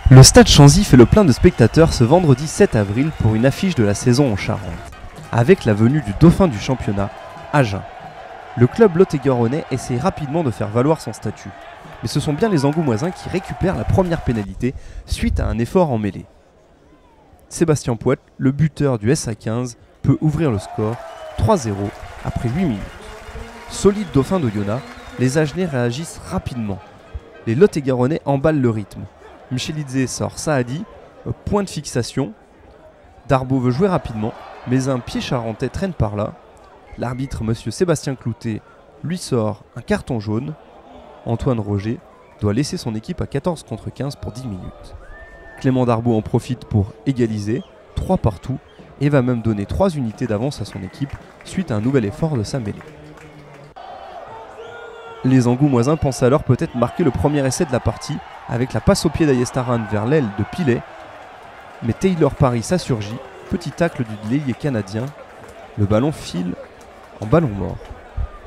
Le stade Chanzy fait le plein de spectateurs ce vendredi 7 avril pour une affiche de la saison en Charente, avec la venue du dauphin du championnat, Agen. Le club lot-et-garonnais essaie rapidement de faire valoir son statut, mais ce sont bien les Angoumoisins qui récupèrent la première pénalité suite à un effort en mêlée. Sébastien Pouet, le buteur du SA15, peut ouvrir le score 3-0 après 8 minutes. Solide dauphin d'Oyonnax, les Agenais réagissent rapidement. Les Lot-et-Garonnais emballent le rythme. Michelidze sort Saadi, point de fixation. Darbo veut jouer rapidement, mais un pied charentais traîne par là. L'arbitre, monsieur Sébastien Cloutet, lui sort un carton jaune. Antoine Roger doit laisser son équipe à 14 contre 15 pour 10 minutes. Clément Darbo en profite pour égaliser, 3 partout, et va même donner 3 unités d'avance à son équipe suite à un nouvel effort de sa mêlée. Les Angoumoisins pensent alors peut-être marquer le premier essai de la partie avec la passe au pied d'Ayestaran vers l'aile de Pilet, mais Taylor Paris s'insurgit, petit tacle du l'ailier canadien, le ballon file en ballon mort.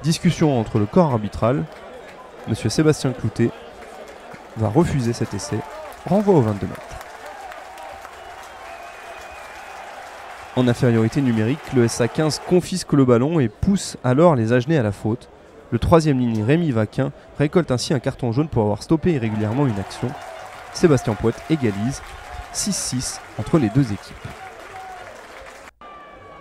Discussion entre le corps arbitral, monsieur Sébastien Cloutet va refuser cet essai, renvoi au 22 mètres. En infériorité numérique, le SA15 confisque le ballon et pousse alors les Agenais à la faute. Le troisième ligne Rémi Vaquin récolte ainsi un carton jaune pour avoir stoppé irrégulièrement une action. Sébastien Pouet égalise 6-6 entre les deux équipes.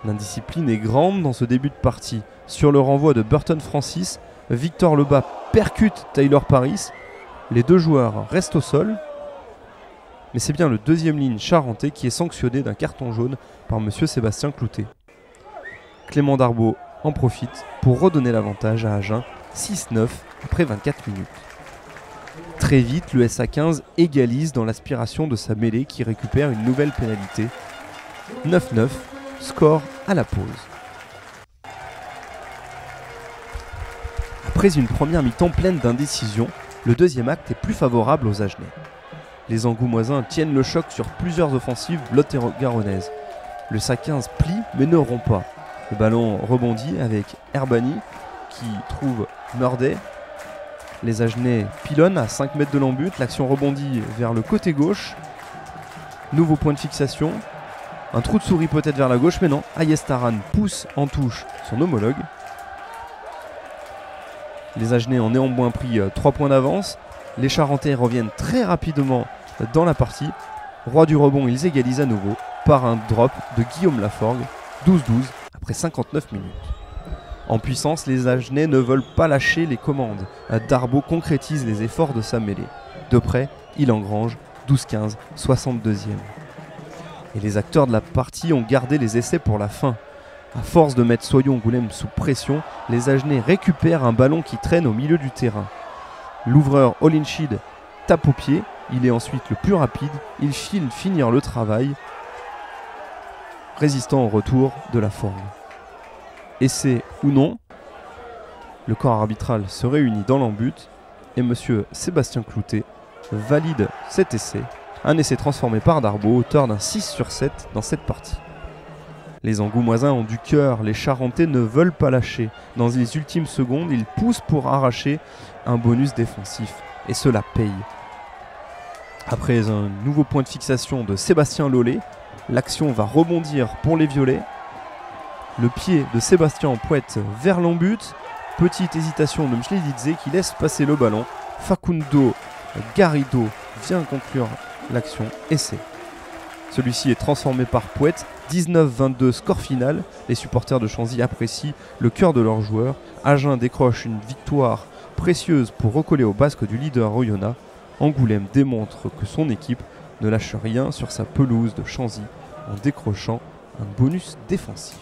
L'indiscipline est grande dans ce début de partie. Sur le renvoi de Burton Francis, Victor Lebas percute Taylor Paris. Les deux joueurs restent au sol. Mais c'est bien le deuxième ligne charentais qui est sanctionné d'un carton jaune par monsieur Sébastien Cloutet. Clément Darbo en profite pour redonner l'avantage à Agen 6-9 après 24 minutes. Très vite, le SA15 égalise dans l'aspiration de sa mêlée qui récupère une nouvelle pénalité. 9-9, score à la pause. Après une première mi-temps pleine d'indécision, le deuxième acte est plus favorable aux Agenais. Les Angoumoisins tiennent le choc sur plusieurs offensives lot-et-garonnaises. Le SA15 plie mais ne rompt pas. Le ballon rebondit avec Herbani qui trouve Meurdet. Les Agenais pilonnent à 5 mètres de l'embut. L'action rebondit vers le côté gauche. Nouveau point de fixation. Un trou de souris peut-être vers la gauche, mais non. Ayestaran pousse en touche son homologue. Les Agenais ont néanmoins pris 3 points d'avance. Les Charentais reviennent très rapidement dans la partie. Roi du rebond, ils égalisent à nouveau par un drop de Guillaume Laforgue. 12-12 après 59 minutes. En puissance, les Agenais ne veulent pas lâcher les commandes. Darbo concrétise les efforts de sa mêlée. De près, il engrange 12-15, 62e. Et les acteurs de la partie ont gardé les essais pour la fin. À force de mettre Soyon-Angoulême sous pression, les Agenais récupèrent un ballon qui traîne au milieu du terrain. L'ouvreur Olinchid tape au pied, il est ensuite le plus rapide, il file finir le travail, résistant au retour de la forme. Essai ou non, le corps arbitral se réunit dans l'embut et monsieur Sébastien Cloutet valide cet essai, un essai transformé par Darbo, auteur d'un 6/7 dans cette partie. Les Angoumoisins ont du cœur, les Charentais ne veulent pas lâcher. Dans les ultimes secondes, ils poussent pour arracher un bonus défensif et cela paye. Après un nouveau point de fixation de Sébastien Lollet, l'action va rebondir pour les Violets. Le pied de Sébastien Pouet vers l'embut. Petite hésitation de Michelidze qui laisse passer le ballon. Facundo Garrido vient conclure l'action. Essai. Celui-ci est transformé par Pouet. 19-22 score final. Les supporters de Chanzy apprécient le cœur de leurs joueurs. Agen décroche une victoire précieuse pour recoller au basque du leader Oyonnax. Angoulême démontre que son équipe ne lâche rien sur sa pelouse de Chanzy en décrochant un bonus défensif.